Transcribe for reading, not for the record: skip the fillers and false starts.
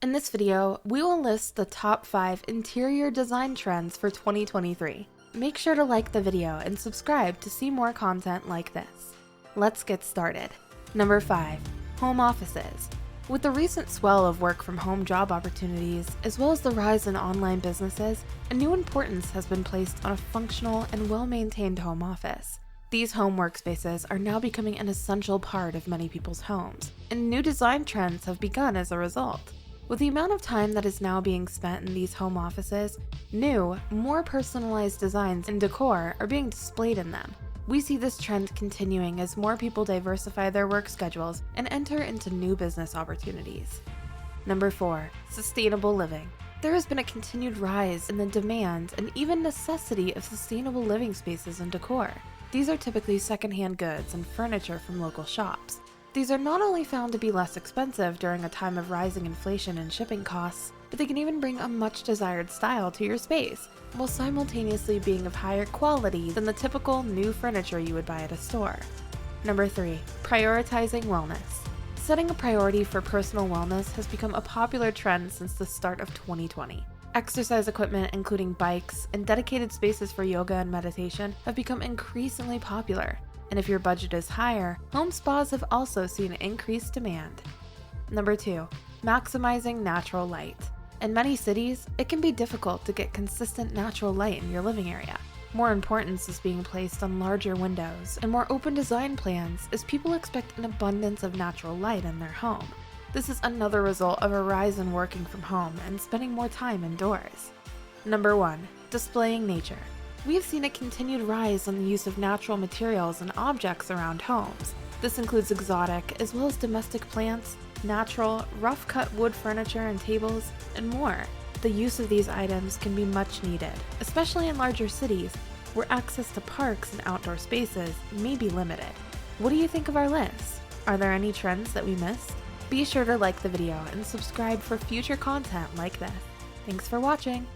In this video, we will list the top 5 interior design trends for 2023. Make sure to like the video and subscribe to see more content like this. Let's get started. Number 5. Home offices. With the recent swell of work from home job opportunities, as well as the rise in online businesses, a new importance has been placed on a functional and well-maintained home office. These home workspaces are now becoming an essential part of many people's homes, and new design trends have begun as a result. With the amount of time that is now being spent in these home offices, new, more personalized designs and decor are being displayed in them. We see this trend continuing as more people diversify their work schedules and enter into new business opportunities. Number 4. Sustainable living. There has been a continued rise in the demand and even necessity of sustainable living spaces and decor. These are typically secondhand goods and furniture from local shops. These are not only found to be less expensive during a time of rising inflation and shipping costs, but they can even bring a much desired style to your space, while simultaneously being of higher quality than the typical new furniture you would buy at a store. Number 3. Prioritizing wellness. Setting a priority for personal wellness has become a popular trend since the start of 2020. Exercise equipment, including bikes and dedicated spaces for yoga and meditation, have become increasingly popular. And if your budget is higher, home spas have also seen increased demand. Number 2. Maximizing natural light. In many cities, it can be difficult to get consistent natural light in your living area. More importance is being placed on larger windows and more open design plans as people expect an abundance of natural light in their home. This is another result of a rise in working from home and spending more time indoors. Number 1. Displaying nature. We have seen a continued rise in the use of natural materials and objects around homes. This includes exotic as well as domestic plants, natural, rough-cut wood furniture and tables, and more. The use of these items can be much needed, especially in larger cities where access to parks and outdoor spaces may be limited. What do you think of our list? Are there any trends that we missed? Be sure to like the video and subscribe for future content like this. Thanks for watching!